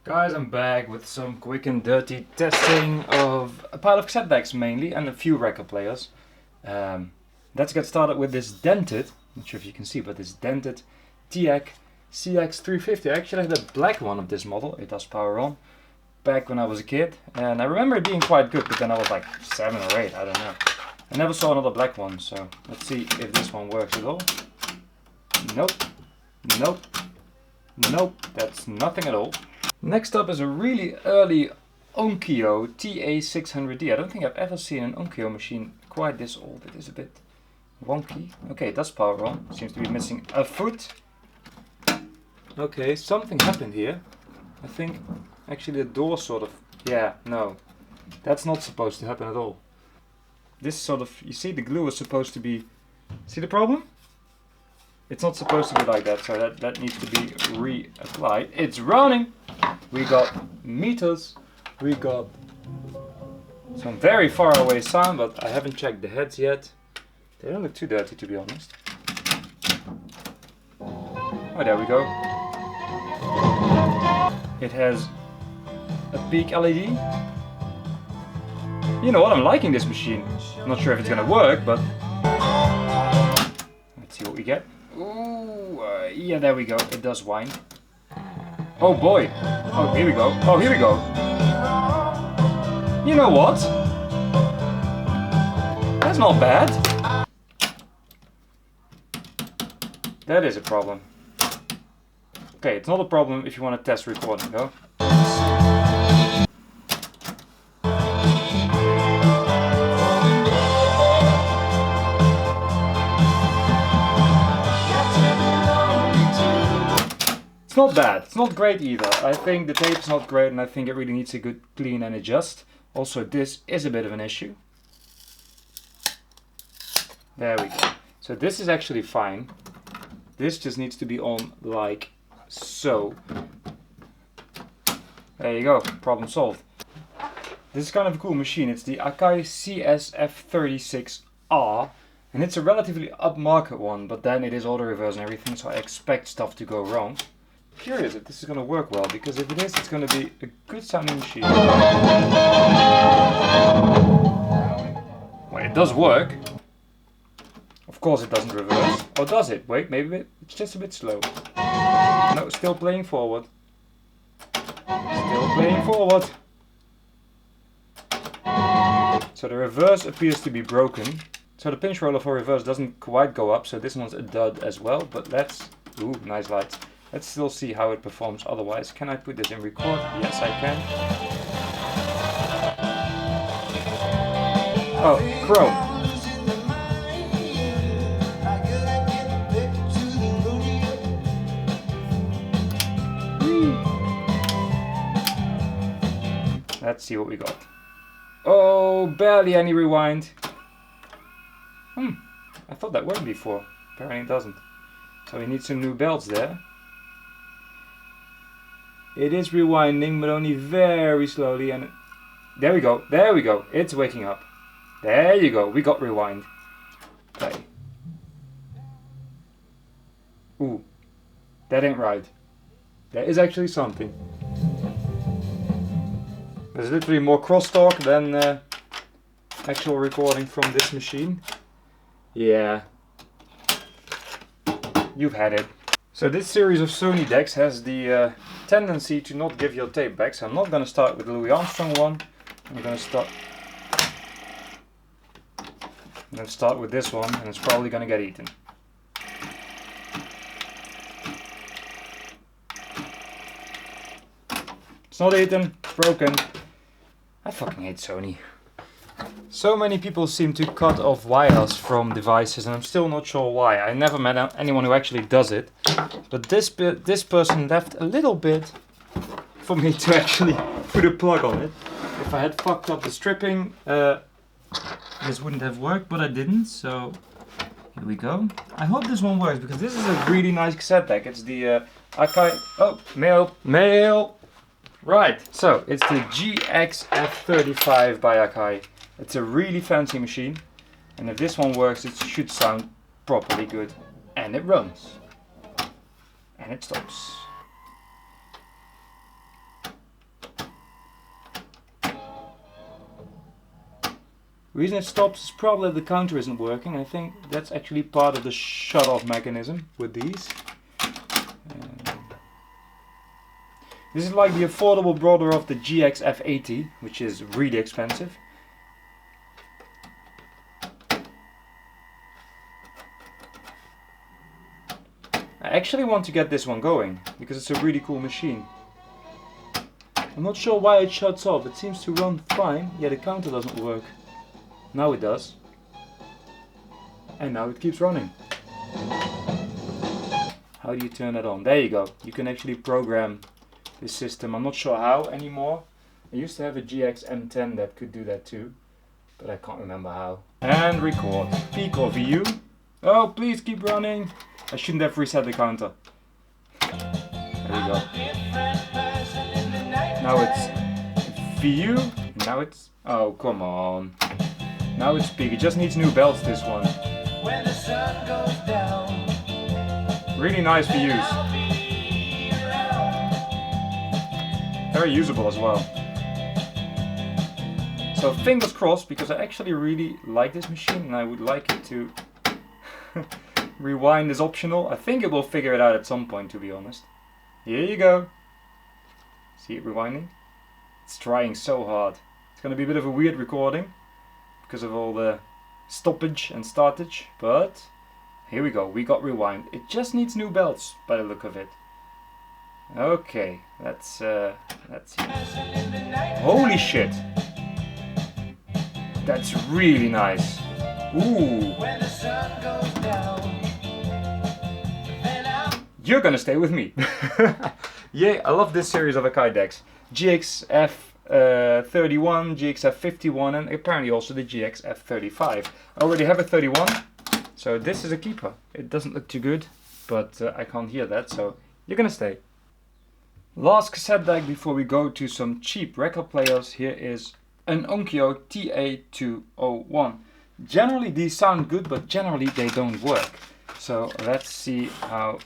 Guys, I'm back with some quick and dirty testing of a pile of cassette decks mainly and a few record players. Let's get started with this dented, not sure if you can see, but this dented TEC CX350. I actually had a black one of this model, it does power on, back when I was a kid. And I remember it being quite good, but then I was like 7 or 8, I don't know. I never saw another black one, so let's see if this one works at all. Nope, nope, nope, that's nothing at all. Next up is a really early Onkyo TA600D. I don't think I've ever seen an Onkyo machine quite this old. It is a bit wonky. Okay, it does power on. Seems to be missing a foot. Okay, something happened here. I think actually the door sort of... Yeah, no. That's not supposed to happen at all. This sort of... You see, the glue is supposed to be... See the problem? It's not supposed to be like that, so that needs to be reapplied. It's running! We got meters, we got some very far away sound, but I haven't checked the heads yet. They don't look too dirty, to be honest. Oh, there we go. It has a peak LED. You know what, I'm liking this machine. I'm not sure if it's gonna work, but let's see what we get. Ooh, yeah, there we go. It does whine. Oh boy. Oh, here we go. Oh, here we go. You know what? That's not bad. That is a problem. Okay, it's not a problem if you want to test recording, though. It's not bad, it's not great either. I think the tape's not great and I think it really needs a good clean and adjust. Also, this is a bit of an issue. There we go. So this is actually fine. This just needs to be on like so. There you go, problem solved. This is kind of a cool machine. It's the Akai CSF36R. And it's a relatively upmarket one, but then it is auto reverse and everything, so I expect stuff to go wrong. Curious if this is going to work well, because if it is, it's going to be a good sounding machine. Well, it does work. Of course it doesn't reverse. Or does it? Wait, maybe it's just a bit slow. No, still playing forward. Still playing forward. So the reverse appears to be broken. So the pinch roller for reverse doesn't quite go up, so this one's a dud as well. But let's... Ooh, nice lights. Let's still see how it performs otherwise. Can I put this in record? Yes, I can. Oh, Chrome. Let's see what we got. Oh, barely any rewind. I thought that worked before. Apparently it doesn't. So we need some new belts there. It is rewinding, but only very slowly, and there we go, there we go, it's waking up. There you go, we got rewind. Play. Ooh, that ain't right. There is actually something. There's literally more crosstalk than actual recording from this machine. Yeah. You've had it. So this series of Sony decks has the tendency to not give your tape back, so I'm not going to start with the Louis Armstrong one. I'm going to start with this one, and it's probably going to get eaten. It's not eaten, it's broken. I fucking hate Sony. So many people seem to cut off wires from devices, and I'm still not sure why. I never met anyone who actually does it. But this person left a little bit for me to actually put a plug on it. If I had fucked up the stripping, this wouldn't have worked, but I didn't, so here we go. I hope this one works, because this is a really nice cassette deck. It's the Akai... Oh, mail! Right, so it's the GXF35 by Akai. It's a really fancy machine, and if this one works, it should sound properly good. And it runs. And it stops. The reason it stops is probably the counter isn't working. I think that's actually part of the shut-off mechanism with these. This is like the affordable brother of the GX F80, which is really expensive. I actually want to get this one going, because it's a really cool machine. I'm not sure why it shuts off. It seems to run fine, yet the counter doesn't work. Now it does. And now it keeps running. How do you turn that on? There you go. You can actually program this system. I'm not sure how anymore. I used to have a GX M10 that could do that too, but I can't remember how. And record. Peak or VU. Oh, please keep running. I shouldn't have reset the counter. There we go. Now it's VU. Now it's... Oh, come on. Now it's peak. It just needs new belts, this one. When the sun goes down. Really nice VUs. Very usable as well. So fingers crossed, because I actually really like this machine and I would like it to... Rewind is optional. I think it will figure it out at some point, to be honest. Here you go. See it rewinding? It's trying so hard. It's going to be a bit of a weird recording because of all the stoppage and startage, but here we go. We got rewind. It just needs new belts by the look of it. Okay, let's see. Holy shit! That's really nice. Ooh. You're gonna stay with me. Yeah, I love this series of Akai decks. GX F31, GX F51, and apparently also the GX F35. I already have a 31, so this is a keeper. It doesn't look too good, but I can't hear that, so you're gonna stay. Last cassette deck before we go to some cheap record players. Here is an Onkyo TA201. Generally these sound good, but generally they don't work. So let's see how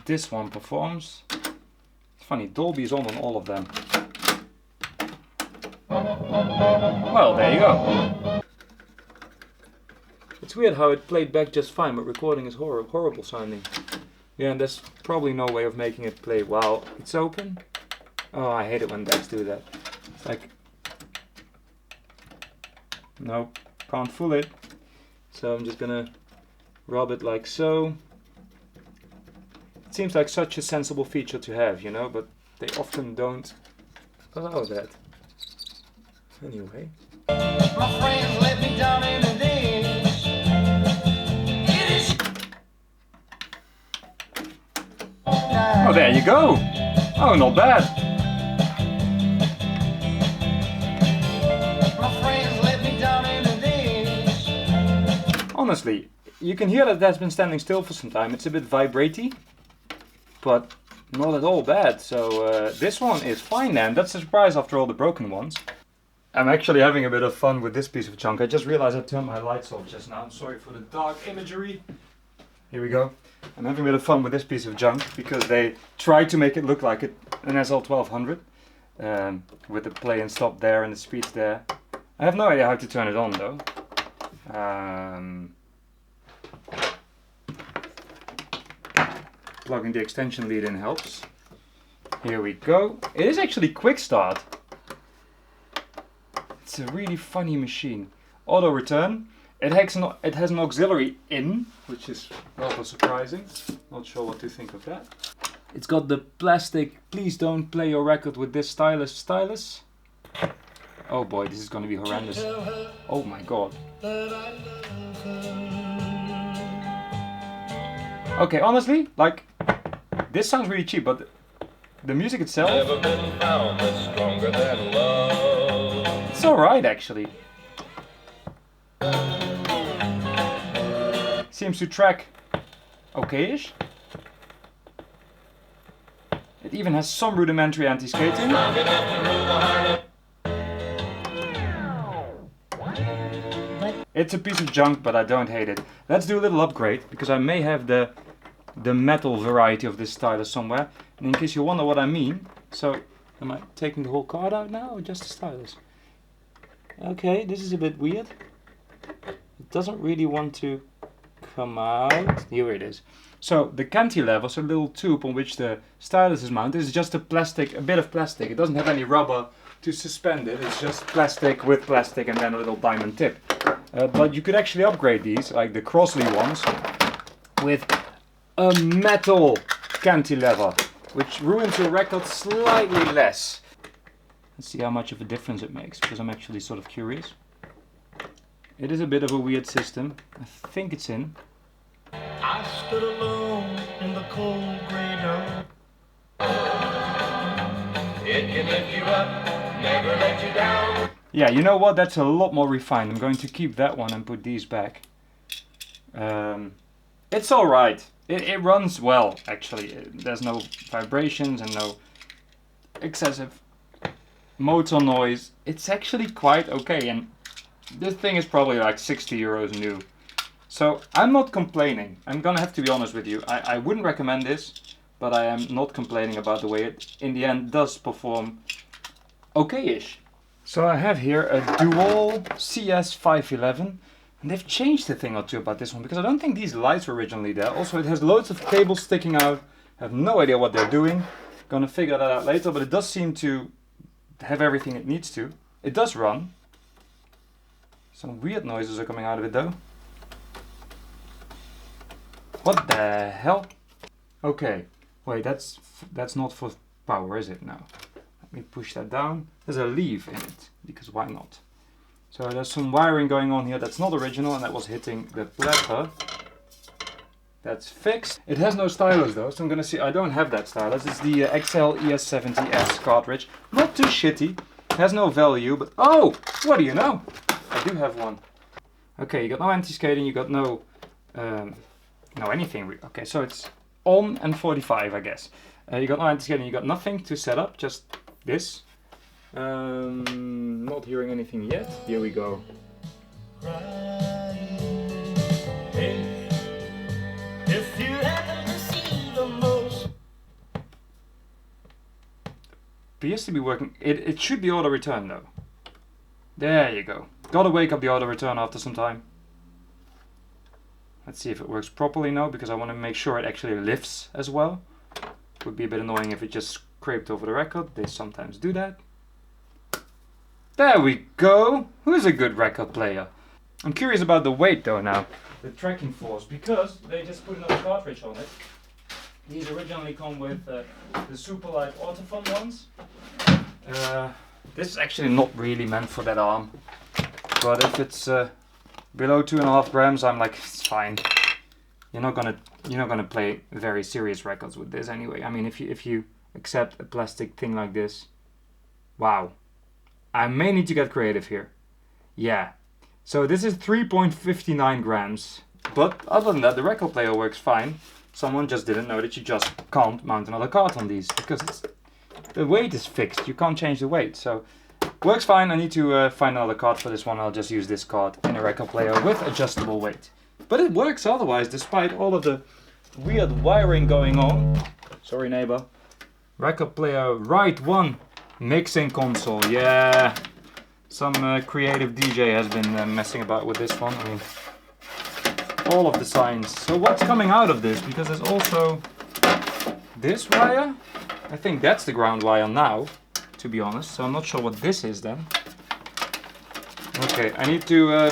this one performs. It's funny, Dolby is on all of them. Well, there you go. It's weird how it played back just fine, but recording is horrible sounding. Yeah, and there's probably no way of making it play while it's open. Oh, I hate it when decks do that. It's like... Nope, can't fool it. So I'm just gonna rub it like so. It seems like such a sensible feature to have, you know, but they often don't allow that. Anyway. My friends let me down in the ditch. Oh, there you go. Oh, not bad. My friends let me down in the ditch. Honestly, you can hear that that's been standing still for some time. It's a bit vibraty, but not at all bad. So this one is fine then. That's a surprise after all the broken ones. I'm actually having a bit of fun with this piece of junk. I just realized I turned my lights off just now. I'm sorry for the dark imagery. Here we go. I'm having a bit of fun with this piece of junk because they tried to make it look like an SL1200 with the play and stop there and the speeds there. I have no idea how to turn it on though. Plugging the extension lead in helps. Here we go. It is actually quick start. It's a really funny machine. Auto return. It has an auxiliary in, which is rather surprising. Not sure what to think of that. It's got the plastic, please don't play your record with this stylus. Oh boy, this is going to be horrendous. Oh my god. Okay, honestly, like, this sounds really cheap, but the music itself... Never been found that's stronger than love. It's alright, actually. Seems to track okay-ish. It even has some rudimentary anti-skating. It's a piece of junk, but I don't hate it. Let's do a little upgrade, because I may have the metal variety of this stylus somewhere. And in case you wonder what I mean, so am I taking the whole card out now or just the stylus? Okay, this is a bit weird. doesn't really want to come out. Here it is. So the cantilever, so the little tube on which the stylus is mounted, is just a bit of plastic. It doesn't have any rubber to suspend it. It's just plastic with plastic and then a little diamond tip. But you could actually upgrade these, like the Crossley ones, with a metal cantilever, which ruins your record slightly less. Let's see how much of a difference it makes, because I'm actually sort of curious. It is a bit of a weird system. I think it's in. I stood alone in the cold gray dawn. It can lift you up, never let you down. Yeah, you know what? That's a lot more refined. I'm going to keep that one and put these back. It's alright. It runs well, actually. There's no vibrations and no excessive motor noise. It's actually quite okay, and this thing is probably like 60 euros new. So I'm not complaining. I'm gonna have to be honest with you. I wouldn't recommend this, but I am not complaining about the way it in the end does perform okay-ish. So I have here a Dual CS511, and they've changed a thing or two about this one, because I don't think these lights were originally there. Also, it has loads of cables sticking out. I have no idea what they're doing. Gonna figure that out later, but it does seem to have everything it needs to. It does run. Some weird noises are coming out of it though. What the hell? Okay, wait, that's not for power, is it now? Let me push that down. There's a leaf in it, because why not? So there's some wiring going on here that's not original, and that was hitting the plapper. That's fixed. It has no stylus though, so I'm gonna see. I don't have that stylus. It's the XL ES70S cartridge. Not too shitty. Has no value, but oh, what do you know? I do have one. Okay, you got no anti-skating. You got no anything. Okay, so it's on and 45, I guess. You got no anti-skating. You got nothing to set up. Just this. Not hearing anything yet. Here we go. If you happen to see the most. Appears to be working. It should be auto return though. There you go. Gotta wake up the auto return after some time. Let's see if it works properly now, because I want to make sure it actually lifts as well. Would be a bit annoying if it just scraped over the record. They sometimes do that. There we go. Who's a good record player? I'm curious about the weight though now. The tracking force, because they just put another cartridge on it. These originally come with the Superlight Autofun ones. This is actually not really meant for that arm. But if it's below 2.5 grams, I'm like, it's fine. You're not gonna play very serious records with this anyway. I mean, if you accept a plastic thing like this, wow. I may need to get creative here. Yeah. So this is 3.59 grams. But other than that, the record player works fine. Someone just didn't know that you just can't mount another card on these, because the weight is fixed. You can't change the weight. So works fine. I need to find another card for this one. I'll just use this card in a record player with adjustable weight. But it works otherwise, despite all of the weird wiring going on. Sorry, neighbor. Record player, right one. Mixing console, yeah. Some creative DJ has been messing about with this one. I mean, all of the signs. So what's coming out of this? Because there's also this wire. I think that's the ground wire now, to be honest. So I'm not sure what this is then. Okay, I need to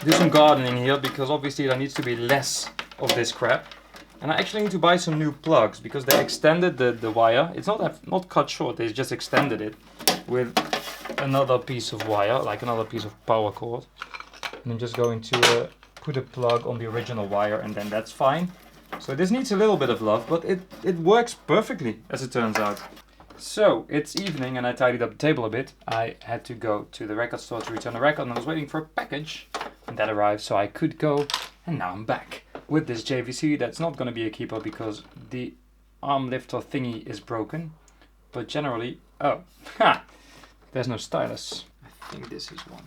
do some gardening here, because obviously there needs to be less of this crap. And I actually need to buy some new plugs, because they extended the wire. It's not cut short, they just extended it with another piece of wire, like another piece of power cord. And I'm just going to put a plug on the original wire, and then that's fine. So this needs a little bit of love, but it works perfectly, as it turns out. So it's evening and I tidied up the table a bit. I had to go to the record store to return the record, and I was waiting for a package. And that arrived, so I could go, and now I'm back with this JVC. That's not going to be a keeper because the arm lifter thingy is broken. But generally, oh, ha! There's no stylus. I think this is one.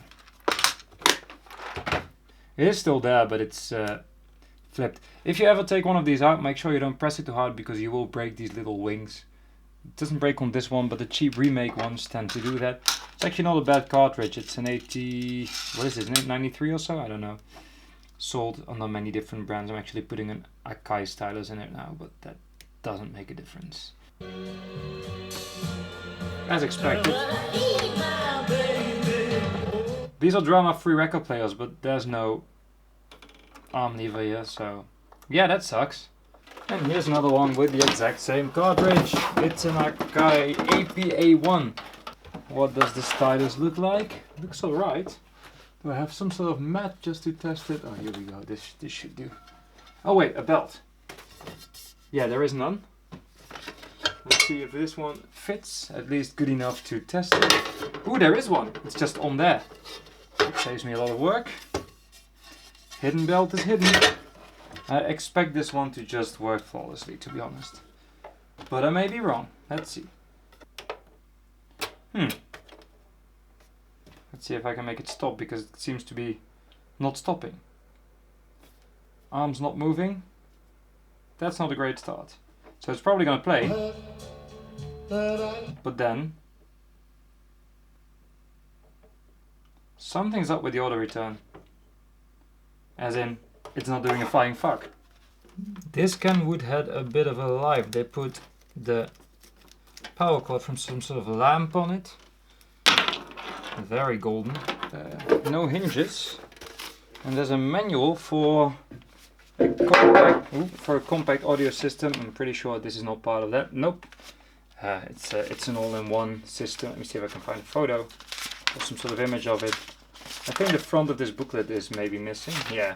It is still there, but it's flipped. If you ever take one of these out, make sure you don't press it too hard, because you will break these little wings. It doesn't break on this one, but the cheap remake ones tend to do that. It's actually not a bad cartridge. It's an 80, what is it, 93 or so? I don't know. Sold under many different brands. I'm actually putting an Akai stylus in it now, but that doesn't make a difference. As expected. These are drama-free record players, but there's no arm lever here, so yeah, that sucks. And here's another one with the exact same cartridge. It's an Akai APA1. What does the stylus look like? Looks alright. Do I have some sort of mat just to test it? Oh, here we go. This should do. Oh wait, a belt. Yeah, there is none. Let's see if this one fits, at least good enough to test it. Ooh, there is one. It's just on there. It saves me a lot of work. Hidden belt is hidden. I expect this one to just work flawlessly, to be honest. But I may be wrong. Let's see. Let's see if I can make it stop, because it seems to be not stopping. Arms not moving. That's not a great start. So it's probably going to play. But then something's up with the auto return. As in, it's not doing a flying fuck. This Kenwood had a bit of a life. They put the power cord from some sort of lamp on it. Very golden. No hinges. And there's a manual for a compact audio system. I'm pretty sure this is not part of that. Nope. It's an all-in-one system. Let me see if I can find a photo or some sort of image of it. I think the front of this booklet is maybe missing. Yeah.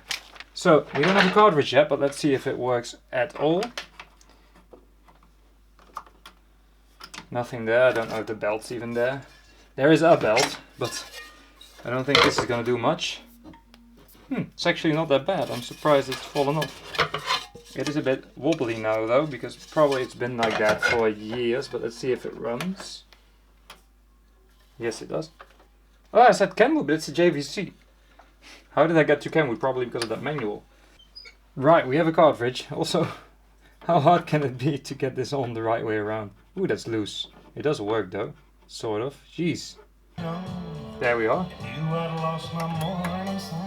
So we don't have a cartridge yet, but let's see if it works at all. Nothing there. I don't know if the belt's even there. There is a belt, but I don't think this is going to do much. It's actually not that bad. I'm surprised it's fallen off. It is a bit wobbly now though, because probably it's been like that for years, but let's see if it runs. Yes, it does. Oh, I said Kenwood, but it's a JVC. How did I get to Kenwood? Probably because of that manual. Right, we have a cartridge. Also, how hard can it be to get this on the right way around? Ooh, that's loose. It does work though. Sort of. Jeez. There we are. You had lost my morning sun.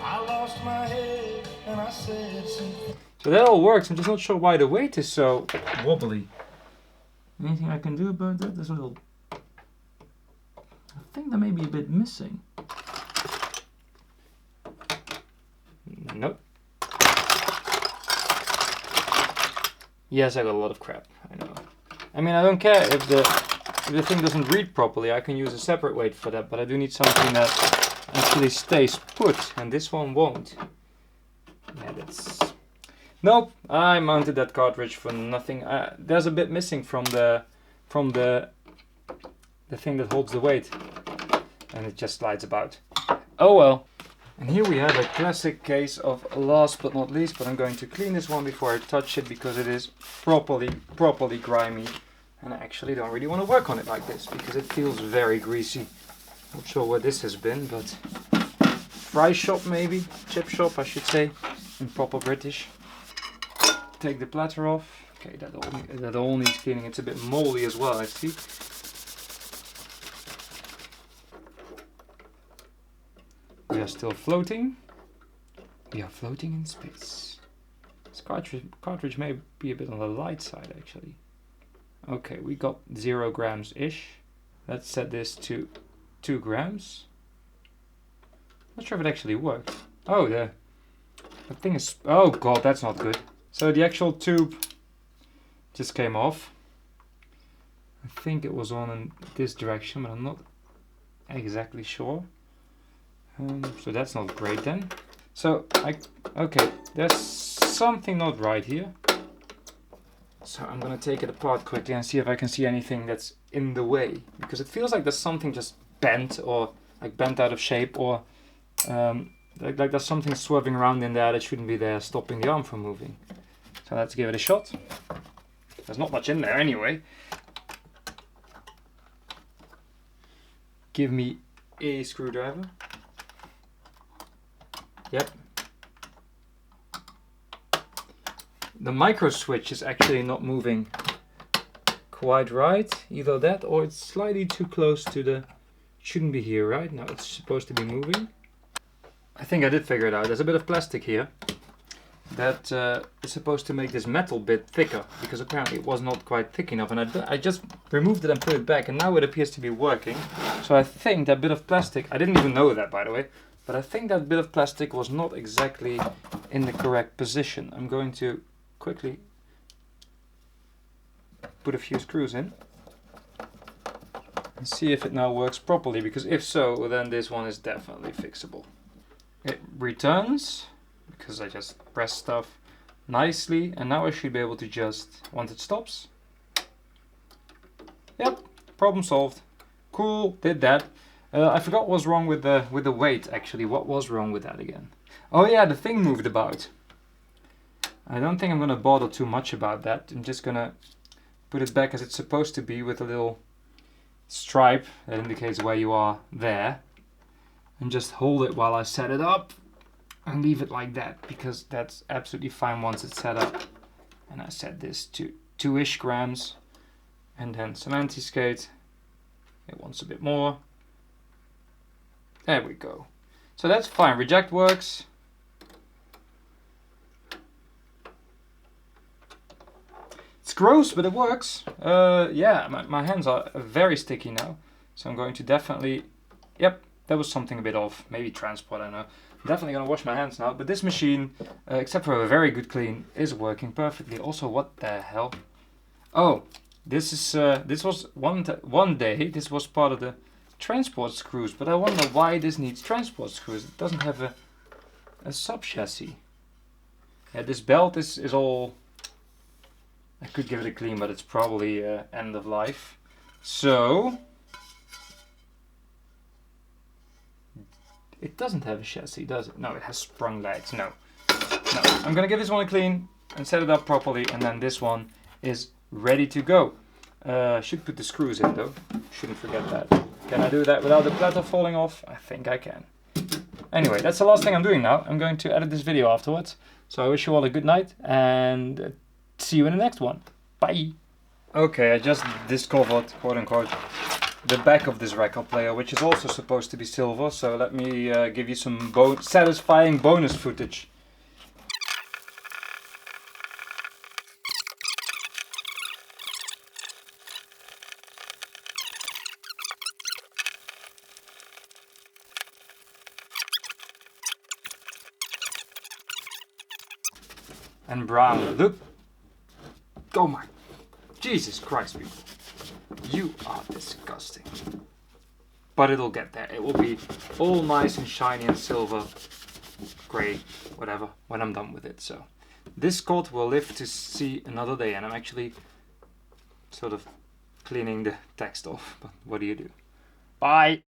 I lost my head and I said something. So that all works. I'm just not sure why the weight is so wobbly. Anything I can do about that? There's a little... I think that may be a bit missing. Nope. Yes, I got a lot of crap. I know. I mean, I don't care if the thing doesn't read properly. I can use a separate weight for that, but I do need something that actually stays put, and this one won't. Yeah, that's... Nope, I mounted that cartridge for nothing. There's a bit missing from the thing that holds the weight, and it just slides about. Oh well. And here we have a classic case of last but not least, but I'm going to clean this one before I touch it because it is properly grimy, and I actually don't really want to work on it like this because it feels very greasy. Not sure where this has been, but fry shop maybe, chip shop I should say, in proper British. Take the platter off. Okay, that all needs cleaning. It's a bit moldy as well, I see. We are still floating. We are floating in space. This cartridge may be a bit on the light side actually. Okay, we got 0 grams-ish. Let's set this to 2 grams. Not sure if it actually worked. Oh, the thing is... Oh god, that's not good. So the actual tube just came off. I think it was on in this direction, but I'm not exactly sure. So that's not great then. So okay, there's something not right here. So I'm gonna take it apart quickly and see if I can see anything that's in the way, because it feels like there's something just bent, or like bent out of shape, or like there's something swerving around in there that shouldn't be there, stopping the arm from moving. So let's give it a shot. There's not much in there anyway. Give me a screwdriver. Yep. The micro switch is actually not moving quite right. Either that or it's slightly too close to the... Shouldn't be here, right? No, it's supposed to be moving. I think I did figure it out. There's a bit of plastic here that is supposed to make this metal bit thicker, because apparently it was not quite thick enough, and I just removed it and put it back, and now it appears to be working. So I think that bit of plastic, I didn't even know that, by the way, but I think that bit of plastic was not exactly in the correct position. I'm going to quickly put a few screws in and see if it now works properly, because if so, then this one is definitely fixable. It returns because I just press stuff nicely, and now I should be able to just, once it stops, yep, problem solved. Cool, did that. I forgot what was wrong with the weight actually. What was wrong with that again? Oh yeah, the thing moved about. I don't think I'm gonna bother too much about that. I'm just gonna put it back as it's supposed to be, with a little stripe that indicates where you are there, and just hold it while I set it up. And leave it like that, because that's absolutely fine once it's set up. And I set this to 2-ish grams. And then some anti-skate. It wants a bit more. There we go. So that's fine. Reject works. It's gross, but it works. Yeah, my hands are very sticky now. So I'm going to definitely... Yep, that was something a bit off. Maybe transport, I don't know. Definitely gonna wash my hands now, but this machine, except for a very good clean, is working perfectly. Also, what the hell? Oh, this was one day this was part of the transport screws, but I wonder why this needs transport screws. It doesn't have a sub chassis. Yeah, this belt is all. I could give it a clean, but it's probably end of life. So. It doesn't have a chassis, does it? No, it has sprung legs. No. I'm gonna give this one a clean and set it up properly, and then this one is ready to go. Should put the screws in though. Shouldn't forget that. Can I do that without the platter falling off? I think I can. Anyway, that's the last thing I'm doing now. I'm going to edit this video afterwards. So I wish you all a good night, and see you in the next one. Bye! Okay, I just discovered, quote unquote, the back of this record player, which is also supposed to be silver, so let me give you some satisfying bonus footage. And brown, look! Oh my, Jesus Christ, people. You are disgusting. But it'll get there. It will be all nice and shiny and silver, grey, whatever, when I'm done with it. So this coat will live to see another day, and I'm actually sort of cleaning the text off. But what do you do? Bye!